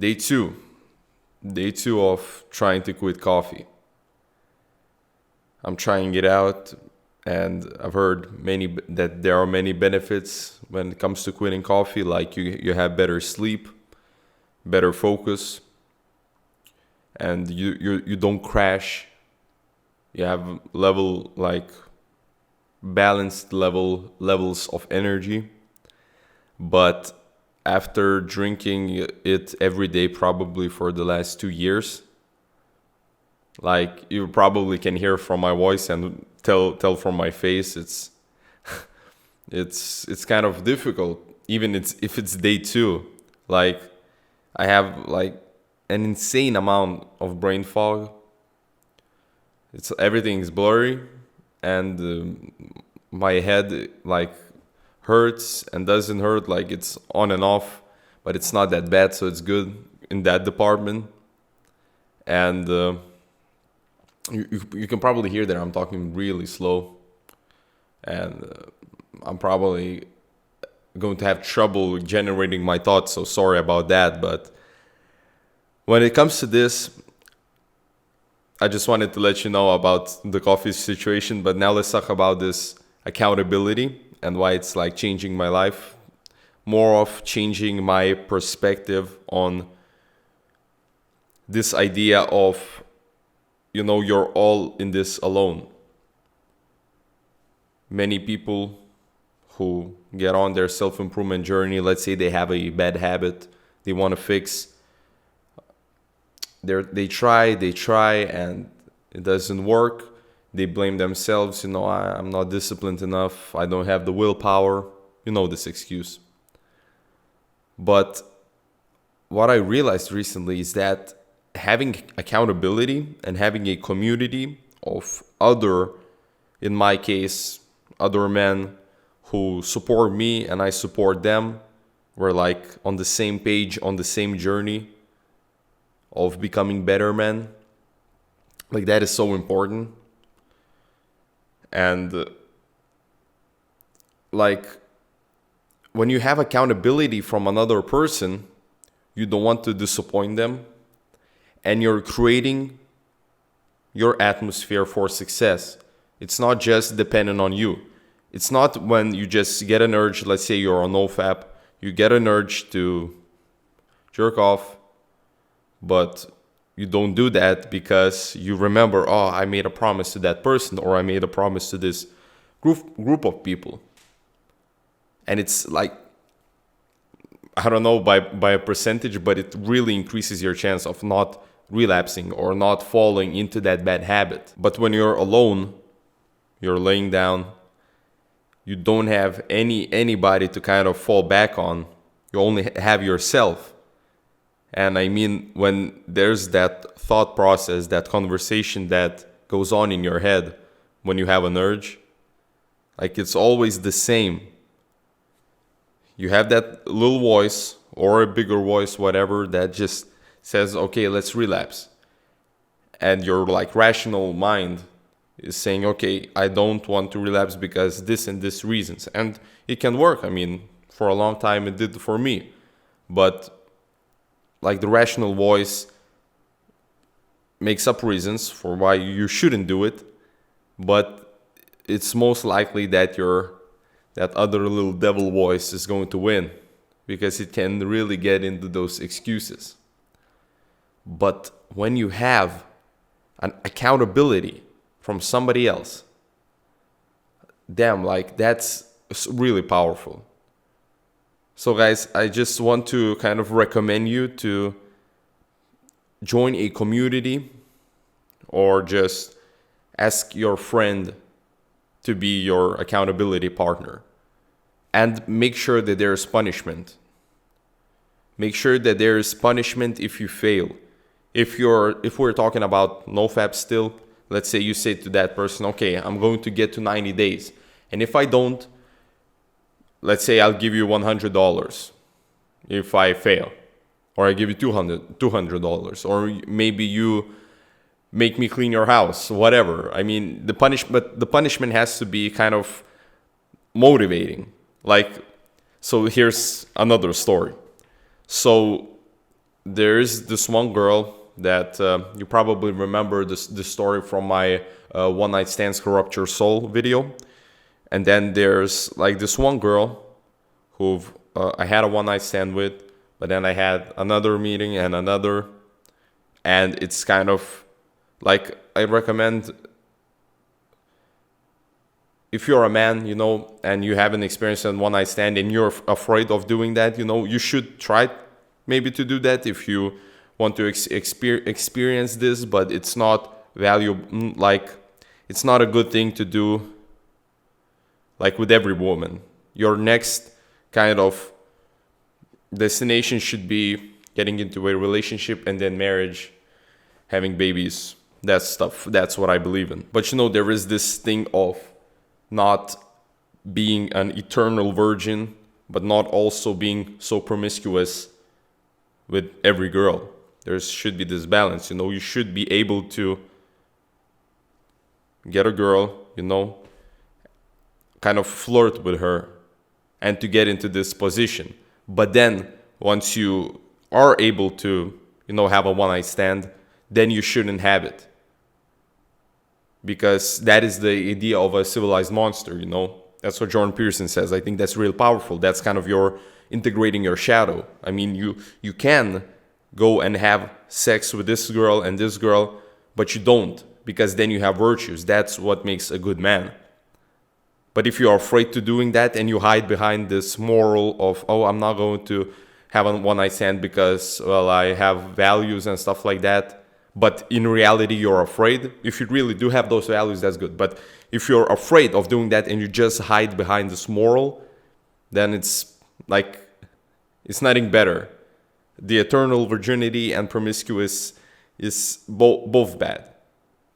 Day two. Day two of trying to quit coffee. I'm trying it out, and I've heard that there are many benefits when it comes to quitting coffee. Like you have better sleep, better focus, and you don't crash. You have balanced levels of energy. But after drinking it every day, probably for the last 2 years, like you probably can hear from my voice and tell from my face, it's kind of difficult. Even if it's day two, like I have like an insane amount of brain fog. It's everything is blurry, and my head like hurts and doesn't hurt. Like it's on and off, but it's not that bad, so it's good in that department. And you can probably hear that I'm talking really slow, and I'm probably going to have trouble generating my thoughts. So sorry about that. But when it comes to this, I just wanted to let you know about the coffee situation. But now let's talk about this accountability and why it's like changing my life. More of changing my perspective on this idea of, you're all in this alone. Many people who get on their self-improvement journey, let's say they have a bad habit they want to fix. They try, and it doesn't work. They blame themselves. I'm not disciplined enough. I don't have the willpower. This excuse. But what I realized recently is that having accountability and having a community of in my case, other men who support me and I support them, we're like on the same page, on the same journey of becoming better men. Like that is so important. And like when you have accountability from another person, you don't want to disappoint them, and you're creating your atmosphere for success. It's not just dependent on you. It's not when you just get an urge, let's say you're on NoFap, you get an urge to jerk off, but you don't do that because you remember, oh, I made a promise to that person, or I made a promise to this group of people. And it's like, I don't know by a percentage, but it really increases your chance of not relapsing or not falling into that bad habit. But when you're alone, you're laying down, you don't have anybody to kind of fall back on. You only have yourself. And I mean, when there's that thought process, that conversation that goes on in your head when you have an urge, like it's always the same. You have that little voice or a bigger voice, whatever, that just says, okay, let's relapse. And your like rational mind is saying, okay, I don't want to relapse because this and this reasons. And it can work. I mean, for a long time it did for me. But like the rational voice makes up reasons for why you shouldn't do it. But it's most likely that that other little devil voice is going to win, because it can really get into those excuses. But when you have an accountability from somebody else, damn, like that's really powerful. So guys, I just want to kind of recommend you to join a community, or just ask your friend to be your accountability partner. And make sure that there is punishment. Make sure that there is punishment if you fail. If we're talking about NoFap still, let's say you say to that person, okay, I'm going to get to 90 days. And if I don't, let's say I'll give you $100 if I fail. Or I give you $200. Or maybe you make me clean your house, whatever. I mean, the punishment has to be kind of motivating. Like, so here's another story. So there's this one girl that you probably remember this story from my One Night Stands Corrupt Your Soul video. And then there's like this one girl who I had a one night stand with, but then I had another meeting and another. And it's kind of like, I recommend, if you're a man, and you haven't experienced a one night stand and you're afraid of doing that, you should try maybe to do that if you want to experience this, but it's not valuable. Like, it's not a good thing to do, like with every woman. Your next kind of destination should be getting into a relationship and then marriage, having babies. That's what I believe in. But there is this thing of not being an eternal virgin, but not also being so promiscuous with every girl. There should be this balance. You should be able to get a girl, kind of flirt with her and to get into this position. But then once you are able to, have a one night stand, then you shouldn't have it. Because that is the idea of a civilized monster, That's what Jordan Peterson says. I think that's real powerful. That's kind of your integrating your shadow. I mean, you can go and have sex with this girl and this girl, but you don't, because then you have virtues. That's what makes a good man. But if you are afraid to doing that and you hide behind this moral of, oh, I'm not going to have a one night stand because, well, I have values and stuff like that. But in reality, you're afraid. If you really do have those values, that's good. But if you're afraid of doing that and you just hide behind this moral, then it's like, it's nothing better. The eternal virginity and promiscuous is both bad.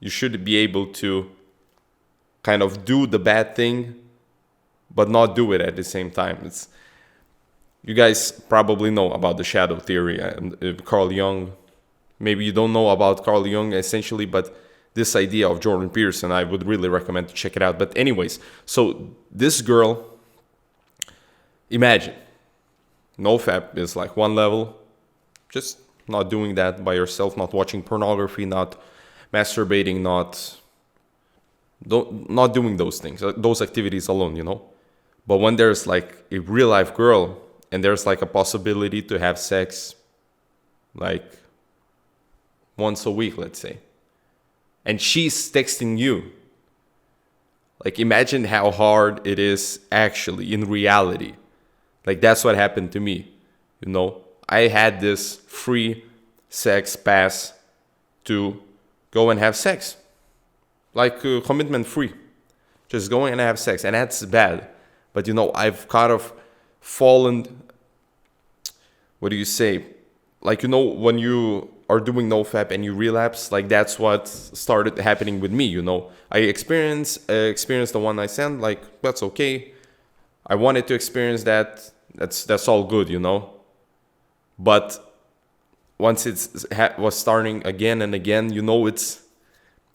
You should be able to kind of do the bad thing, but not do it at the same time. You guys probably know about the shadow theory and Carl Jung. Maybe you don't know about Carl Jung essentially, but this idea of Jordan Peterson, I would really recommend to check it out. But anyways, so this girl, imagine, NoFap is like one level, just not doing that by yourself, not watching pornography, not masturbating, not doing those things, those activities alone, But when there's like a real life girl and there's like a possibility to have sex like once a week, let's say, and she's texting you, like imagine how hard it is actually in reality. Like that's what happened to me, I had this free sex pass to go and have sex. Like commitment free, just going and have sex, and that's bad. But I've kind of fallen. What do you say? Like when you are doing NoFap and you relapse, like that's what started happening with me. I experienced the one night stand. Like that's okay. I wanted to experience that. That's all good, But once was starting again and again,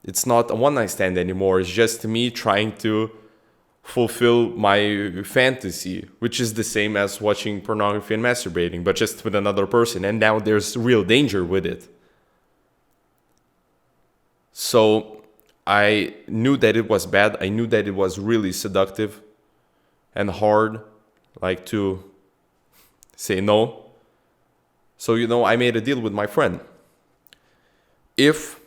it's not a one night stand anymore. It's just me trying to fulfill my fantasy, which is the same as watching pornography and masturbating, but just with another person. And now there's real danger with it. So I knew that it was bad. I knew that it was really seductive and hard, like to say no. So, I made a deal with my friend. If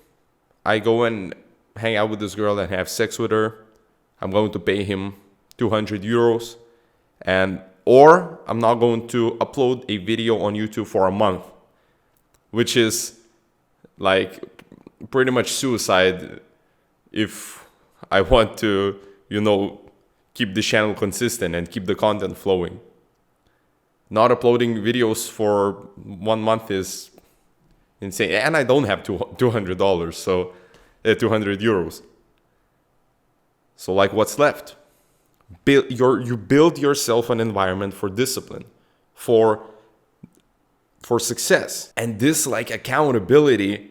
I go and hang out with this girl and have sex with her, I'm going to pay him 200 euros, or I'm not going to upload a video on YouTube for a month, which is like pretty much suicide if I want to, keep the channel consistent and keep the content flowing. Not uploading videos for 1 month is insane. And I don't have $200, so 200 euros. So like what's left? You build yourself an environment for discipline, for success. And this like accountability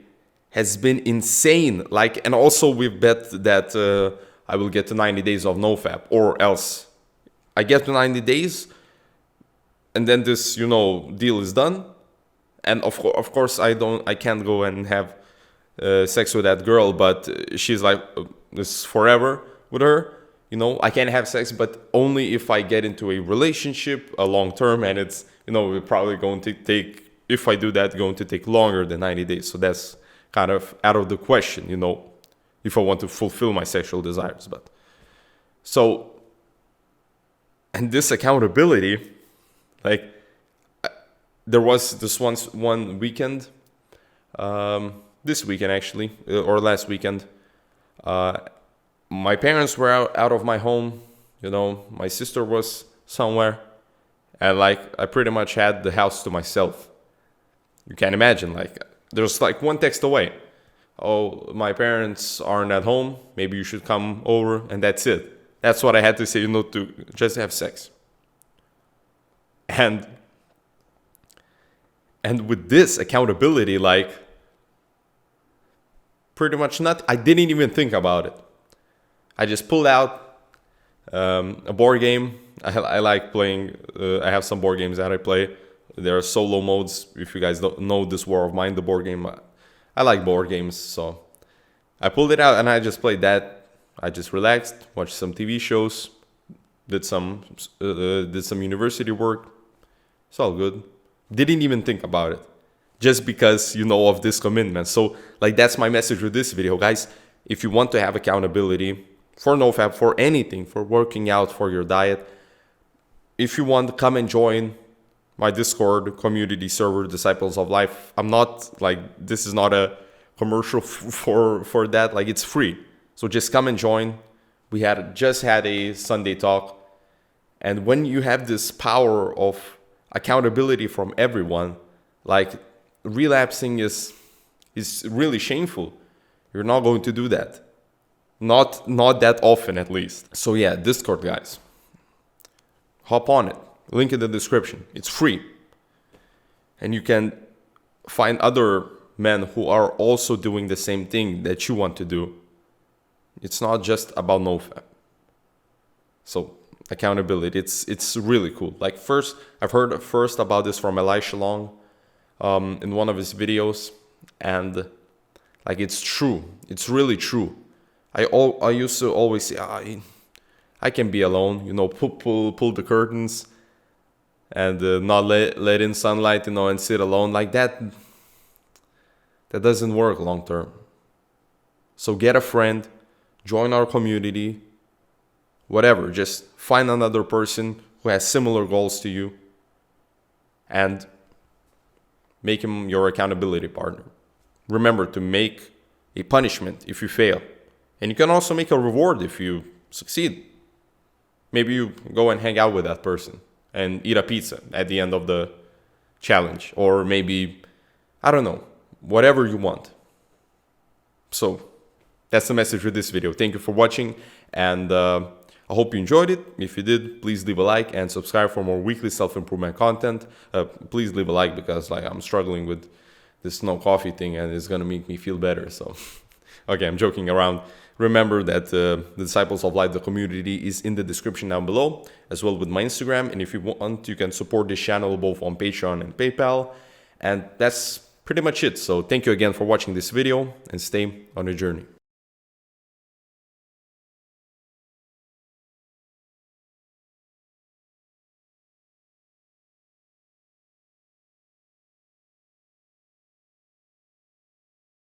has been insane. Like, and also we've bet that I will get to 90 days of NoFap, or else I get to 90 days and then this, deal is done. and of course I can't go and have sex with that girl, but she's like, this is forever with her. You know, I can have sex, but only if I get into a relationship, a long term, and it's, you know, we're probably going to take, if I do that, going to take longer than 90 days. So that's kind of out of the question, you know, if I want to fulfill my sexual desires. But so, and this accountability, like, there was this one weekend, this weekend actually, or last weekend, my parents were out of my home, you know, my sister was somewhere, and like I pretty much had the house to myself. You can imagine, like, there's like one text away. Oh, my parents aren't at home, maybe you should come over, and that's it. That's what I had to say, you know, to just have sex. And with this accountability, like, pretty much not, I didn't even think about it. I just pulled out a board game. I like playing, I have some board games that I play. There are solo modes. If you guys don't know This War of Mine, the board game, I like board games. So I pulled it out and I just played that. I just relaxed, watched some TV shows, did some university work. It's all good. Didn't even think about it, just because, you know, of this commitment. So like, that's my message with this video, guys. If you want to have accountability for NoFap, for anything, for working out, for your diet, if you want, come and join my Discord community server, Disciples of Life. I'm not like, this is not a commercial for that. Like, it's free. So just come and join. We just had a Sunday talk. And when you have this power of accountability from everyone, like, relapsing is really shameful. You're not going to do that. Not that often, at least. So yeah, Discord, guys. Hop on it. Link in the description. It's free. And you can find other men who are also doing the same thing that you want to do. It's not just about NoFap. So accountability, it's really cool. Like, first, I've heard first about this from Elisha Long in one of his videos, and like, it's true. It's really true. I used to always say, I can be alone, you know, pull the curtains and not let in sunlight, you know, and sit alone. Like, that doesn't work long term. So get a friend, join our community, whatever. Just find another person who has similar goals to you and make him your accountability partner. Remember to make a punishment if you fail. And you can also make a reward if you succeed. Maybe you go and hang out with that person and eat a pizza at the end of the challenge. Or maybe, I don't know, whatever you want. So that's the message with this video. Thank you for watching, and I hope you enjoyed it. If you did, please leave a like and subscribe for more weekly self-improvement content. Please leave a like, because like, I'm struggling with this no coffee thing, and it's gonna make me feel better. So okay, I'm joking around. Remember that the Disciples of Life, the community, is in the description down below, as well with my Instagram. And if you want, you can support this channel both on Patreon and PayPal. And that's pretty much it. So thank you again for watching this video, and stay on your journey.